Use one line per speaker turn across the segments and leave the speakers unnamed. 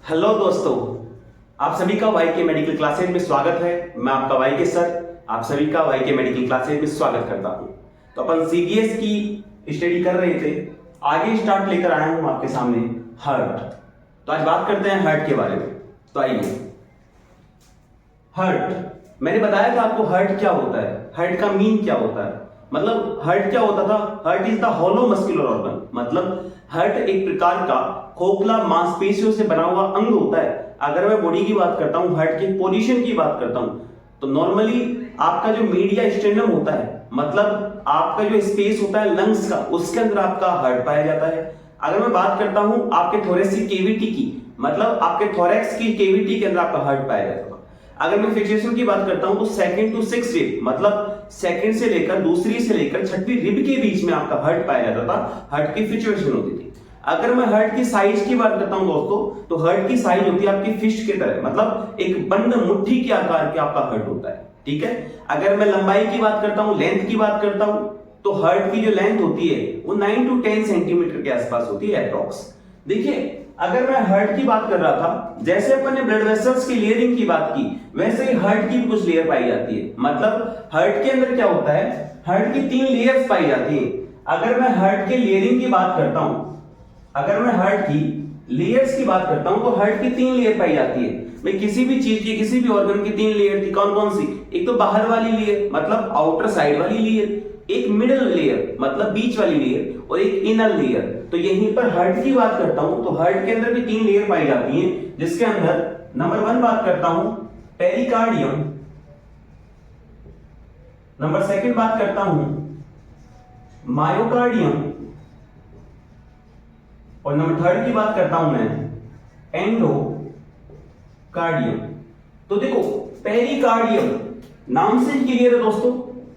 Hello दोस्तों, आप सभी का वाई के मेडिकल क्लासेज में स्वागत है। मैं आपका वाई के सर आप सभी का वाई के मेडिकल क्लासेज में स्वागत करता हूं। तो अपन सीबीएस की स्टडी कर रहे थे, आगे स्टार्ट लेकर आया हूं आपके सामने हार्ट। तो आज बात करते हैं हार्ट के बारे में। तो आइए, हार्ट मैंने बताया था आपको हार्ट क्या होता है, हार्ट का मीन क्या होता है। मतलब हार्ट क्या होता था, heart is the hollow muscular organ. मतलब हार्ट एक प्रकार का खोखला मांसपेशियों से बना हुआ अंग होता है। अगर मैं बॉडी की बात करता हूं, हार्ट के पोजीशन की बात करता हूं, तो नॉर्मली आपका जो मीडिया स्टेनम होता है, मतलब आपका जो स्पेस होता है लंग्स का, उसके अंदर आपका हार्ट पाया जाता है। अगर मैं बात करता हूं आपके थोरेसिक केविटी की, मतलब आपके थोरैक्स की केविटी के अंदर आपका हार्ट पाया जाता है। अगर मैं फिक्सेशन की बात करता हूं तो सेकंड टू सिक्स रिब, मतलब सेकंड से लेकर दूसरी से लेकर छठवीं रिब के बीच में आपका हार्ट पाया जाता था। हार्ट की फिक्सेशन होती थी। अगर मैं हार्ट की साइज की बात करता हूं दोस्तों, तो हार्ट की साइज होती है आपकी फिस्ट की तरह, मतलब एक बंद मुट्ठी के आकार के आपका हार्ट होता है। ठीक है। अगर मैं लंबाई की बात करता हूं, लेंथ की बात करता हूं, तो हार्ट की जो लेंथ होती है वो 9 टू 10 सेंटीमीटर के आसपास होती है अप्रॉक्स। देखिए, अगर मैं हार्ट की बात कर रहा था, जैसे अपन ने ब्लड वेसल्स की लेयरिंग की बात की, वैसे ही हार्ट की भी कुछ लेयर पाई जाती है। मतलब हार्ट के अंदर क्या होता है, हार्ट की 3 लेयर्स पाई जाती है। अगर मैं हार्ट के लेयरिंग की बात करता हूं, अगर मैं हार्ट की लेयर्स की बात करता हूं, तो हार्ट की 3 लेयर पाई जाती है। मैं किसी भी चीज की, किसी भी ऑर्गन की 3 लेयर थी, कौन कौन सी? एक तो बाहर वाली लेयर, मतलब आउटर साइड वाली लेयर, एक मिडिल लेयर, मतलब बीच वाली लेयर, और एक इनर लेयर। तो यहीं पर हार्ट की बात करता हूं, तो हार्ट के अंदर भी 3 लेयर पाई जाती हैं, जिसके अंदर नंबर 1 बात करता हूं पेरिकार्डियम, नंबर 2 बात करता हूं मायोकार्डियम, और नंबर 3 की बात करता हूं मैं एंडोकार्डियम। तो देखो, पेरिकार्डियम नाम से क्लियर है दोस्तों,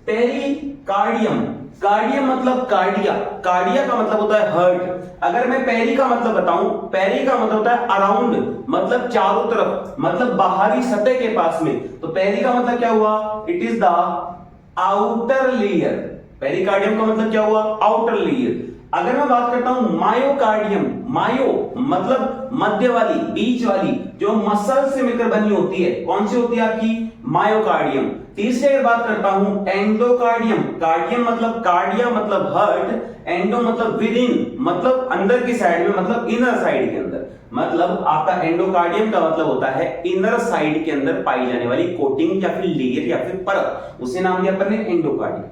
पेरिकार्डियम, कार्डियम मतलब कार्डिया, कार्डिया का मतलब होता है हार्ट। अगर मैं पेरी का मतलब बताऊं, पेरी का मतलब होता है अराउंड, मतलब चारों तरफ, मतलब बाहरी सतह के पास में। तो पेरी का मतलब क्या हुआ? It is the outer layer. Pericardium का मतलब क्या हुआ? Outer layer. अगर मैं बात करता हूं मायोकार्डियम, मायो मतलब मध्य वाली, बीच वाली, जो मसल से मिलकर बनी होती है, कौन सी होती है आपकी? मायोकार्डियम। तीसरे अगर बात करता हूं एंडोकार्डियम, कार्डियम मतलब कार्डिया मतलब हार्ट, एंडो मतलब विद इन, मतलब अंदर की साइड में, मतलब इनर साइड के अंदर। मतलब आपका एंडोकार्डियम का मतलब होता है इनर साइड के अंदर पाई जाने वाली कोटिंग या फिर लेयर या फिर परत, उसे नाम दिया अपन ने एंडोकार्डियम।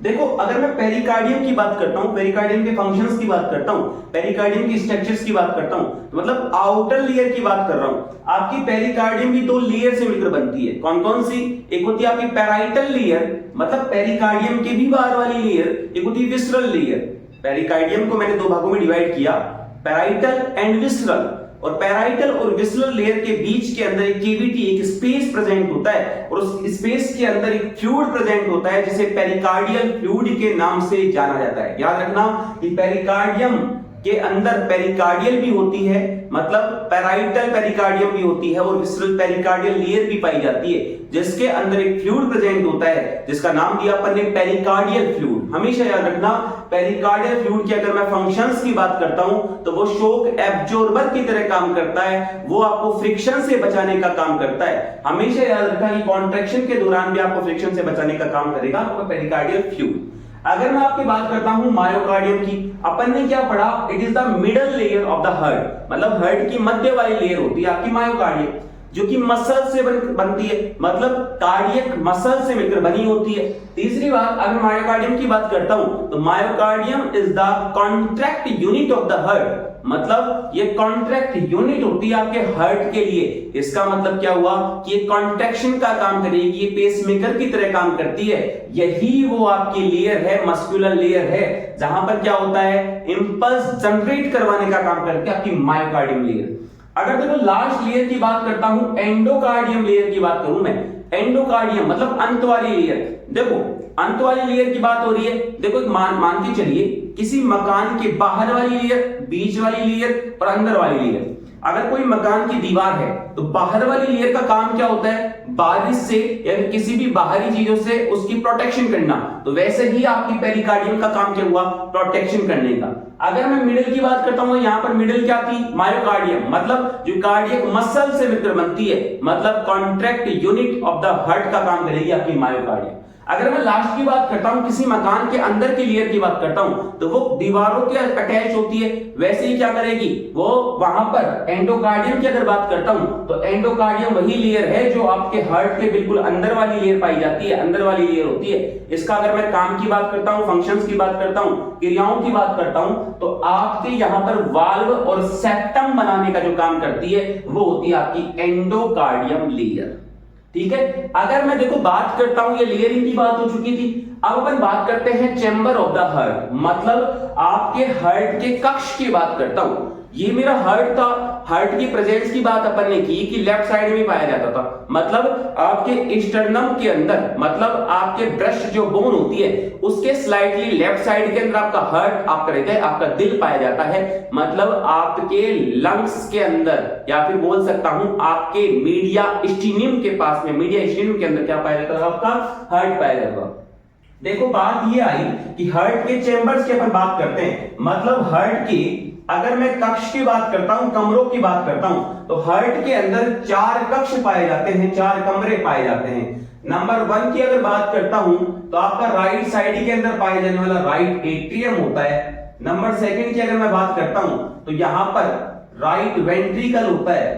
देखो, अगर मैं पेरिकार्डियम की बात करता हूं, पेरिकार्डियम के फंक्शंस की बात करता हूं, पेरिकार्डियम की स्ट्रक्चर्स की बात करता हूं, तो मतलब आउटर लेयर की बात कर रहा हूं। आपकी पेरिकार्डियम भी 2 लेयर से मिलकर बनती है। कौन कौन सी? एक होती है आपकी पैराइटल लेयर, मतलब पेरिकार्डियम के भी बाहर वाली लेयर, एक होती है विसरल लेयर। पेरिकार्डियम को मैंने 2 भागों में डिवाइड किया, पैराइटल एंड विसरल। और पैराइटल और विसरल लेयर के बीच के अंदर एक केविटी, एक स्पेस प्रेजेंट होता है, और उस स्पेस के अंदर एक फ्लूइड प्रेजेंट होता है, जिसे पेरिकार्डियल फ्लूइड के नाम से जाना जाता है। याद रखना कि पेरिकार्डियम के अंदर पेरिकार्डियल भी होती है, मतलब पैराइटल पेरिकार्डियम भी होती है, और विसरल पेरिकार्डियल लेयर भी पाई जाती है, जिसके अंदर एक फ्लूइड प्रेजेंट होता है, जिसका नाम दिया अपन ने पेरिकार्डियल फ्लूइड। हमेशा याद रखना, पेरिकार्डियल फ्लूइड की अगर मैं फंक्शंस की बात करता हूं, तो वो शॉक एब्जॉर्बर की तरह काम करता है, वो आपको फ्रिक्शन से बचाने का काम करता है। हमेशा याद रखना कि कॉन्ट्रैक्शन के दौरान भी आपको फ्रिक्शन से बचाने का काम करेगा आपका पेरिकार्डियल फ्लूइड। अगर मैं आपकी बात करता हूं मायोकार्डियम की, अपन ने क्या पढ़ा? It is the middle layer of the heart, मतलब हार्ट की मध्य वाली लेयर होती है आपकी मायोकार्डियम, जो कि मसल से बनती है, मतलब कार्डियक मसल से मिलकर बनी होती है। तीसरी बात, अगर मायोकार्डियम की बात करता हूं, तो myocardium is the contract unit of the heart, मतलब ये कॉन्ट्रैक्ट यूनिट होती है आपके हार्ट के लिए। इसका मतलब क्या हुआ कि ये कॉन्ट्रैक्शन का काम करेगी, ये पेसमेकर की तरह काम करती है। यही वो आपकी लेयर है, मस्कुलर लेयर है, जहां पर क्या होता है? इंपल्स जनरेट करवाने का काम करती है आपकी मायोकार्डियम लेयर। अगर देखो लास्ट लेयर की बात करता हूं, एंडोकार्डियम लेयर की बात करूं मैं, एंडोकार्डियम मतलब अंत वाली लेयर। देखो, अंत वाली लेयर की बात हो रही है। देखो, मान के चलिए किसी मकान के बाहर वाली लेयर, बीच वाली लेयर और अंदर वाली लेयर। अगर कोई मकान की दीवार है तो बाहर वाली लेयर का काम क्या होता है, बारिश से या फिर किसी भी बाहरी चीजों से उसकी प्रोटेक्शन करना। तो वैसे ही आपकी पेरिकार्डियम का काम क्या हुआ, प्रोटेक्शन करने का। अगर मैं मिडिल की बात करता हूं, यहां पर मिडिल क्या थी, मायोकार्डियम, मतलब जो कार्डियक मसल से मिलकर बनती है, मतलब contract unit of the heart का काम करेगी आपकी मायोकार्डियम। अगर मैं लास्ट की बात करता हूं, किसी मकान के अंदर की लेयर की बात करता हूं, तो वो दीवारों के अटैच होती है, वैसे ही क्या करेगी वो वहां पर एंडोकार्डियम की अगर बात करता हूं, तो एंडोकार्डियम वही लेयर है जो आपके हार्ट के बिल्कुल अंदर वाली लेयर पाई जाती है, अंदर वाली लेयर होती है। इसका अगर मैं काम की बात करता हूं, फंक्शंस की बात करता हूं, क्रियाओं की बात करता हूं, तो आपके यहां पर वाल्व और सेप्टम बनाने का जो काम करती है वो होती है आपकी एंडोकार्डियम लेयर। ठीक है, अगर मैं देखो बात करता हूं, ये लेयरिंग की बात हो चुकी थी, अब अपन बात करते हैं चेंबर ऑफ द हार्ट, मतलब आपके हार्ट के कक्ष की बात करता हूं। ये मेरा हार्ट था, हार्ट की प्रेजेंस की बात अपन ने की कि लेफ्ट साइड में पाया जाता था, मतलब आपके स्टर्नम के अंदर, मतलब आपके ब्रेस्ट जो बोन होती है उसके स्लाइटली लेफ्ट साइड के अंदर आपका हार्ट, आपका हृदय, आपका दिल पाया जाता है। मतलब आपके लंग्स के अंदर, या फिर बोल सकता हूं आपके मीडिया स्टीनियम के पास में, मीडिया स्टीनियम के अंदर क्या पाया जाता है, आपका हार्ट पाया जाता है। देखो बात ये आई कि हार्ट के चेंबर्स की अपन बात करते हैं, मतलब हार्ट की अगर मैं कक्ष की बात करता हूं, कमरों की बात करता हूं, तो हार्ट के अंदर 4 कक्ष पाए जाते हैं, 4 कमरे पाए जाते हैं। नंबर 1 की अगर बात करता हूं तो आपका राइट साइड के अंदर पाए जाने वाला राइट एट्रियम होता है। नंबर 2 की अगर मैं बात करता हूं तो यहां पर राइट वेंट्रिकल होता है।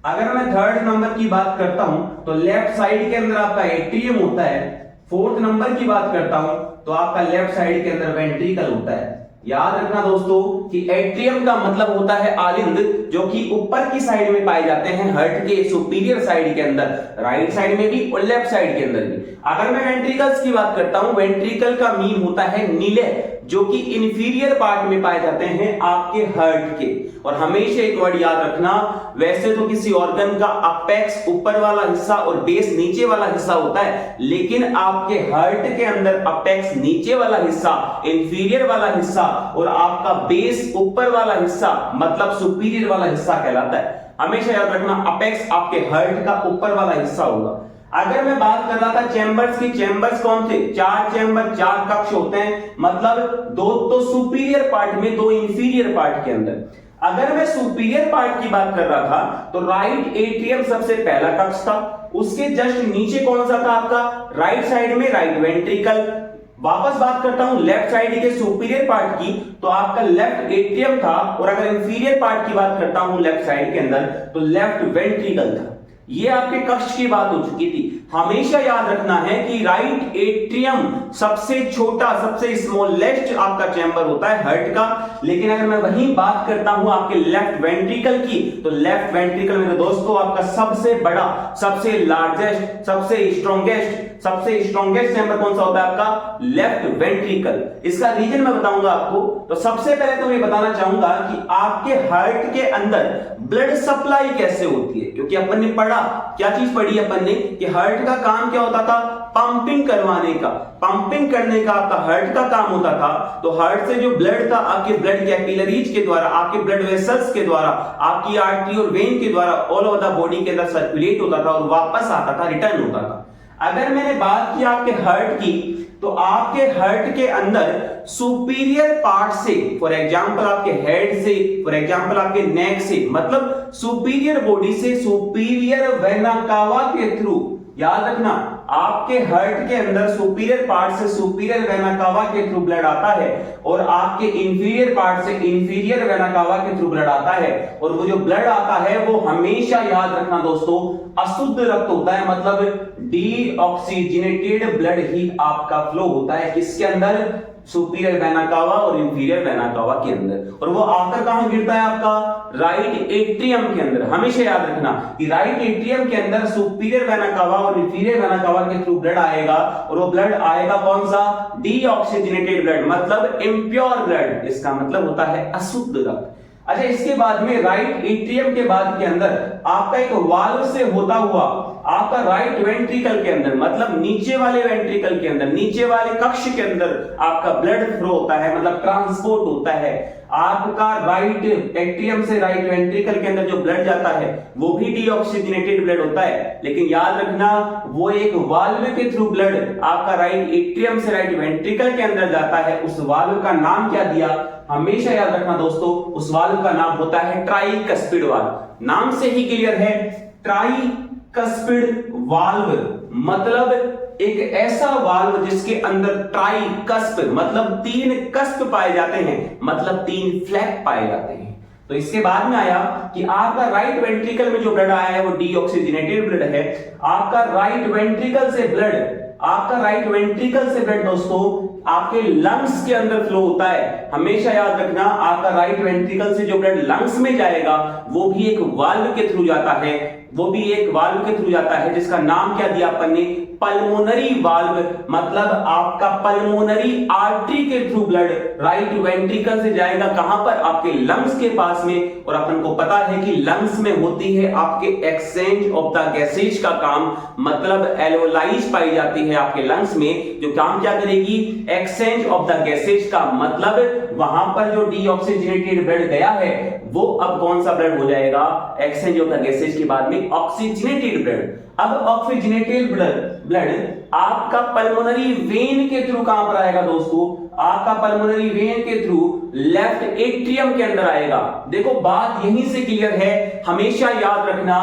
अगर मैं 3rd नंबर की बात करता हूं तो लेफ्ट साइड के अंदर आपका एट्रियम होता है। 4th नंबर की बात करता हूं तो आपका लेफ्ट साइड के अंदर वेंट्रिकल होता है। याद रखना दोस्तों कि एट्रियम का मतलब होता है आलिंद, जो कि ऊपर की साइड में पाए जाते हैं हार्ट के सुपीरियर साइड के अंदर, राइट साइड में भी और लेफ्ट साइड के अंदर भी। अगर मैं वेंट्रिकल्स की बात करता हूं, वेंट्रिकल का मीन होता है नीले, जो कि इंफीरियर पार्ट में पाए जाते हैं आपके हार्ट के। और हमेशा एक वर्ड याद रखना, वैसे तो किसी ऑर्गन का अपेक्स ऊपर वाला हिस्सा और बेस नीचे वाला हिस्सा होता है, लेकिन आपके हार्ट के अंदर अपेक्स नीचे वाला हिस्सा, इंफीरियर वाला हिस्सा और आपका बेस ऊपर वाला हिस्सा, मतलब सुपीरियर वाला हिस्सा कहलाता है। हमेशा याद रखना अपेक्स आपके हार्ट का ऊपर वाला हिस्सा होगा। अगर मैं बात कर रहा था चैम्बर्स की, चैम्बर्स कौन थे, 4 चैम्बर, 4 कक्ष होते हैं, मतलब 2 तो सुपीरियर पार्ट में, 2 इंफीरियर पार्ट के अंदर। अगर मैं सुपीरियर पार्ट की बात कर रहा था तो राइट एट्रियम सबसे पहला कक्ष था, उसके जस्ट नीचे कौन सा था आपका, राइट साइड में राइट वेंट्रिकल। वापस बात करता हूं लेफ्ट साइड के सुपीरियर पार्ट की, तो आपका लेफ्ट एट्रियम था, और अगर इंफीरियर पार्ट की बात करता हूं लेफ्ट साइड के अंदर तो लेफ्ट वेंट्रिकल था। ये आपके कक्ष की बात हो चुकी थी। हमेशा याद रखना है कि राइट एट्रियम सबसे छोटा, सबसे स्मॉलेस्ट आपका चैम्बर होता है हार्ट का। लेकिन अगर मैं वही बात करता हूं आपके लेफ्ट वेंट्रिकल की, तो लेफ्ट वेंट्रिकल में दोस्तों आपका सबसे बड़ा, सबसे लार्जेस्ट, सबसे स्ट्रॉन्गेस्ट चैम्बर कौन सा होता है आपका, लेफ्ट वेंट्रिकल। इसका रीजन मैं बताऊंगा आपको। तो सबसे पहले तो मैं बताना चाहूंगा कि आपके हार्ट के अंदर ब्लड सप्लाई कैसे होती है, क्योंकि अपन ने पढ़ा, क्या चीज पढ़ी अपन ने, कि हार्ट का काम क्या होता था, पंपिंग करवाने का, पंपिंग करने का आपका हार्ट का काम होता था। तो हार्ट से जो ब्लड था आपके ब्लड कैपिलरीज के द्वारा, आपके ब्लड वेसल्स के द्वारा, आपकी आर्टरी और वेन के द्वारा ऑल ओवर द बॉडी के अंदर सर्कुलेट होता था और वापस आता था, रिटर्न होता था। अगर मैंने बात की आपके हार्ट की, तो आपके हार्ट के अंदर सुपीरियर पार्ट से, फॉर एग्जांपल आपके हेड से, फॉर एग्जांपल आपके नेक से, मतलब सुपीरियर बॉडी से सुपीरियर वेना कावा के थ्रू, याद रखना आपके हार्ट के अंदर सुपीरियर पार्ट से सुपीरियर वेना कावा के थ्रू ब्लड आता है, और आपके इंफीरियर पार्ट से इंफीरियर वेना कावा के थ्रू ब्लड आता है। और वो जो ब्लड आता है वो हमेशा याद रखना दोस्तों अशुद्ध रक्त होता है, मतलब डीऑक्सीजनेटेड ब्लड ही आपका फ्लो होता है। किसके अंदर, सुपीरियर वेना कावा और इंफीरियर वेना कावा के अंदर। और वो आकर कहां गिरता है आपका, राइट एट्रियम के अंदर। हमेशा याद रखना कि राइट एट्रियम के अंदर सुपीरियर वेना कावा और इंफीरियर वेना कावा के थ्रू ब्लड आएगा, और वो ब्लड आएगा कौन सा, डीऑक्सीजनेटेड ब्लड, मतलब इम्प्योर ब्लड। इसका मतलब होता है अशुद्ध रक्त। अच्छा, इसके बाद में राइट एट्रियम के बाद के अंदर आपका एक वाल्व से होता हुआ आपका राइट वेंट्रिकल के अंदर, मतलब नीचे वाले वेंट्रिकल के अंदर, नीचे वाले कक्ष के अंदर आपका ब्लड फ्लो होता है, मतलब ट्रांसपोर्ट होता है। आपका राइट एट्रियम से राइट वेंट्रिकल के अंदर जो ब्लड जाता है वो भी डीऑक्सीजनेटेड ब्लड होता है, लेकिन याद रखना वो एक वाल्व के थ्रू ब्लड आपका राइट एट्रियम से राइट वेंट्रिकल के अंदर जाता है। उस वाल्व का नाम क्या दिया, हमेशा याद रखना दोस्तों, उस वाल्व का नाम होता है ट्राइकस्पिड वाल्व। नाम से ही क्लियर है, ट्राइकस्पिड वाल्व मतलब एक ऐसा वाल्व जिसके अंदर ट्राइकस्प मतलब 3 कस्प पाए जाते हैं, मतलब 3 फ्लैप पाए जाते हैं। तो इसके बाद में आया कि आपका राइट वेंट्रिकल में जो ब्लड आया है वो डीऑक्सीजनेटेड ब्लड है। आपका राइट वेंट्रिकल से ब्लड दोस्तों आपके लंग्स के अंदर फ्लो होता है। हमेशा याद रखना, आपका राइट वेंट्रिकल से जो ब्लड लंग्स में जाएगा वो भी एक वाल्व के थ्रू जाता है, जिसका नाम क्या दिया अपन ने, पल्मोनरी वाल्व। मतलब आपका पल्मोनरी आर्टरी के थ्रू ब्लड राइट वेंट्रिकल से जाएगा कहां पर, आपके लंग्स के पास में। और अपन को पता है कि लंग्स में होती है आपके एक्सचेंज ऑफ द गैसेज का काम, मतलब एल्वेओलाइज पाई जाती है आपके लंग्स में, जो काम क्या करेगी, एक्सचेंज ऑफ द गैसेज का मतलब वहां पर जो डीऑक्सीजनेटेड ब्लड गया है वो अब कौन सा ब्लड हो जाएगा, एक्सचेंज ऑफ द गैसेज के बाद में ऑक्सीजनेटेड ब्लड। अब ऑक्सीजनेटेड ब्लड आपका पल्मोनरी वेन के थ्रू कहां पर आएगा दोस्तों, आपका पल्मोनरी वेन के थ्रू लेफ्ट एट्रियम के अंदर आएगा। देखो बात यहीं से क्लियर है, हमेशा याद रखना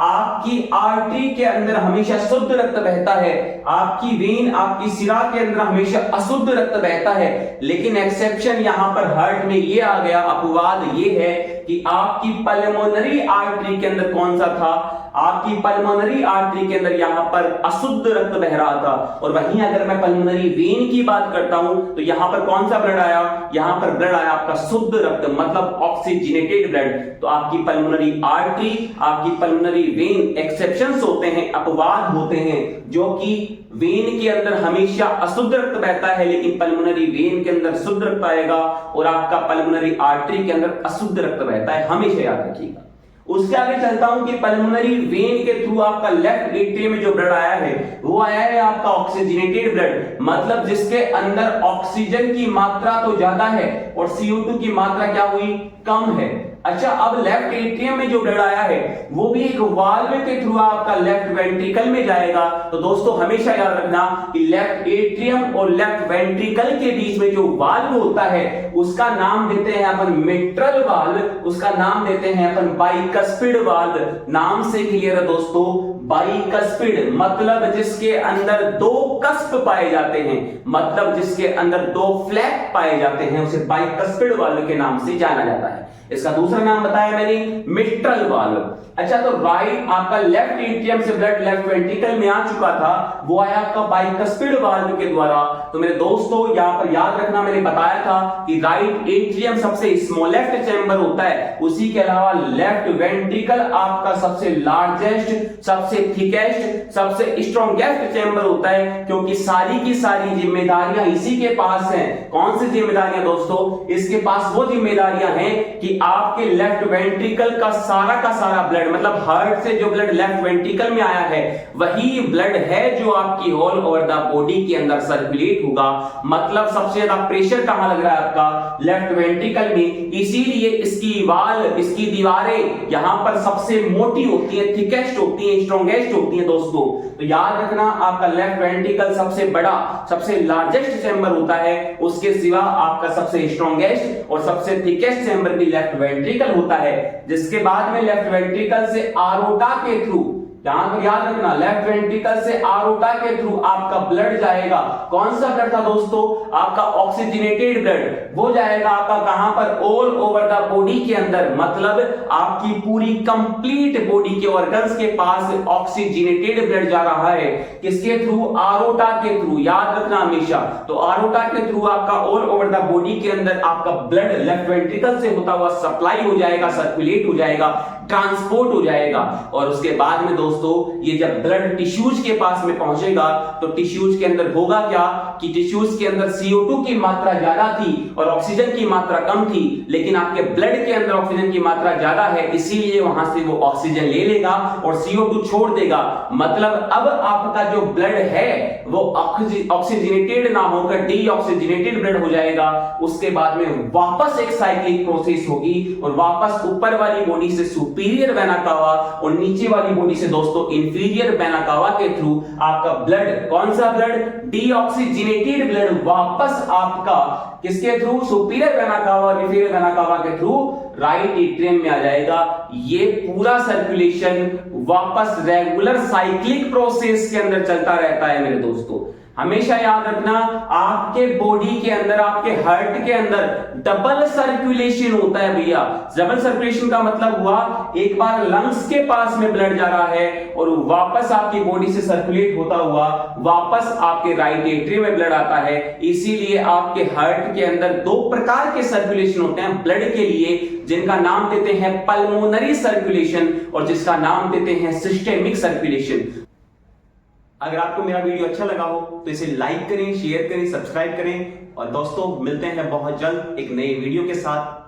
आपकी आर्टरी के अंदर हमेशा शुद्ध रक्त बहता है, आपकी वेन आपकी सिरा के अंदर हमेशा अशुद्ध रक्त बहता है। लेकिन एक्सेप्शन यहां पर हार्ट में ये आ गया, अपवाद ये है कि आपकी पल्मोनरी आर्टरी के अंदर कौन सा था, आपकी पल्मोनरी आर्टरी के अंदर यहां पर अशुद्ध रक्त बह रहा था। और वहीं अगर मैं पल्मोनरी वेन की बात करता हूं तो यहां पर कौन सा ब्लड आया, यहां पर ब्लड आया आपका शुद्ध रक्त मतलब ऑक्सीजनेटेड ब्लड। तो आपकी पल्मोनरी आर्टरी, आपकी पल्मोनरी वेन एक्सेप्शंस होते हैं, अपवाद होते हैं, जो कि वेन के अंदर हमेशा अशुद्ध रक्त बहता है लेकिन पल्मोनरी वेन के अंदर शुद्ध रक्त आएगा, और आपका पल्मोनरी आर्टरी के अंदर अशुद्ध रक्त बहता है, हमेशा याद रखिएगा। उसके आगे चलता हूं कि पल्मोनरी वेन के थ्रू आपका लेफ्ट एट्रियम में जो ब्लड आया है वो आया है आपका ऑक्सीजनेटेड ब्लड, मतलब जिसके अंदर ऑक्सीजन की मात्रा तो ज्यादा है और CO2 की मात्रा क्या हुई, कम है। अच्छा, अब लेफ्ट एट्रियम में जो ब्लड आया है वो भी एक वाल्व के थ्रू आपका लेफ्ट वेंट्रिकल में जाएगा। तो दोस्तों हमेशा याद रखना कि लेफ्ट एट्रियम और लेफ्ट वेंट्रिकल के बीच में जो वाल्व होता है उसका नाम देते हैं अपन मिट्रल वाल्व, उसका नाम देते हैं अपन बाइकस्पिड वाल्व। नाम से क्लियर है दोस्तों, बाइकस्पिड मतलब जिसके अंदर 2 कस्प पाए जाते हैं, मतलब जिसके अंदर 2 फ्लैप पाए जाते हैं, उसे बाइकस्पिड वाल्व के नाम से जाना जाता है। इसका दूसरा नाम बताया मैंने, मिट्रल वाल्व। अच्छा, तो राइट आपका लेफ्ट एट्रियम से ब्लड लेफ्ट वेंट्रिकल में आ चुका था, वो आया आपका बाइकस्पिड वाल्व के द्वारा। तो मेरे दोस्तों यहां पर याद रखना, मैंने बताया था कि राइट एट्रियम सबसे स्मॉलेस्ट चैम्बर होता है, उसी के अलावा लेफ्ट वेंट्रिकल आपका सबसे लार्जेस्ट, सबसे थिकेस्ट, सबसे स्ट्रॉन्गेस्ट चैम्बर होता है, क्योंकि सारी की सारी जिम्मेदारियां इसी के पास हैं। कौन सी जिम्मेदारियां दोस्तों, इसके पास वो जिम्मेदारियां हैं कि आपके लेफ्ट वेंट्रिकल का सारा ब्लड, मतलब हार्ट से जो ब्लड लेफ्ट वेंट्रिकल में आया है वही ब्लड है जो आपकी ऑल ओवर द बॉडी के अंदर सर्कुलेट होगा। मतलब सबसे ज्यादा प्रेशर कहां लग रहा है आपका, लेफ्ट वेंट्रिकल में, इसीलिए इसकी वाल, इसकी दीवारें यहां पर सबसे मोटी होती है, थिकेस्ट होती है, स्ट्रॉन्गेस्ट होती है दोस्तों। तो याद रखना आपका लेफ्ट वेंट्रिकल सबसे बड़ा, सबसे लार्जेस्ट चैम्बर होता है, उसके सिवा आपका सबसे स्ट्रॉन्गेस्ट और सबसे थिकेस्ट चैम्बर भी लेफ्ट वेंट्रिकल होता है, जिसके बाद में लेफ्ट वेंट्रिकल से आरोटा के थ्रू, यहां पर याद रखना लेफ्ट वेंट्रिकल से आरोटा के थ्रू आपका ब्लड जाएगा। कौन सा ब्लड था दोस्तों, आपका ऑक्सीजनेटेड ब्लड। वो जाएगा आपका कहां पर, ऑल ओवर द बॉडी के अंदर, मतलब आपकी पूरी कंप्लीट बॉडी के ऑर्गन्स के पास ऑक्सीजनेटेड ब्लड जा रहा है। किसके थ्रू, आरोटा के थ्रू, याद रखना हमेशा। तो आरोटा के थ्रू आपका ऑल ओवर द बॉडी के अंदर आपका ब्लड लेफ्ट वेंट्रिकल से होता हुआ सप्लाई हो जाएगा, सर्कुलेट हो जाएगा, ट्रांसपोर्ट हो जाएगा। और उसके बाद में दोस्तों दोस्तों, ये जब ब्लड टिश्यूज के पास में पहुंचेगा तो टिश्यूज के अंदर होगा क्या कि टिश्यूज के अंदर CO2 की मात्रा ज्यादा थी और ऑक्सीजन की मात्रा कम थी, लेकिन आपके ब्लड के अंदर ऑक्सीजन की मात्रा ज्यादा है, इसीलिए वहां से वो ऑक्सीजन ले लेगा और CO2 छोड़ देगा। मतलब अब आपका जो ब्लड है वो ऑक्सीजनेटेड ना होकर डीऑक्सीजनेटेड ब्लड हो जाएगा। उसके बाद में वापस एक साइक्लिक प्रोसेस होगी और वापस ऊपर वाली बॉडी से सुपीरियर वेना कावा और नीचे वाली बॉडी से दोस्तों इंफीरियर वेना कावा के थ्रू आपका ब्लड, कौन सा ब्लड, डीऑक्सीजनेटेड ब्लड, वापस आपका किसके थ्रू, सुपीरियर वेना कावा और इंफीरियर वेना कावा के थ्रू राइट एट्रियम में आ जाएगा। ये पूरा सर्कुलेशन वापस रेगुलर साइक्लिक प्रोसेस के अंदर चलता रहता है मेरे दोस्तों। हमेशा याद रखना, आपके बॉडी के अंदर, आपके हार्ट के अंदर डबल सर्कुलेशन होता है भैया। डबल सर्कुलेशन का मतलब हुआ एक बार लंग्स के पास में ब्लड जा रहा है और वापस आपकी बॉडी से सर्कुलेट होता हुआ वापस आपके राइट एट्रियम में ब्लड आता है। इसीलिए आपके हार्ट के अंदर दो प्रकार के सर्कुलेशन होते हैं ब्लड के लिए, जिनका नाम देते हैं पल्मोनरी सर्कुलेशन और जिसका नाम देते हैं सिस्टेमिक सर्कुलेशन। अगर आपको मेरा वीडियो अच्छा लगा हो तो इसे लाइक करें, शेयर करें, सब्सक्राइब करें और दोस्तों मिलते हैं बहुत जल्द एक नए वीडियो के साथ।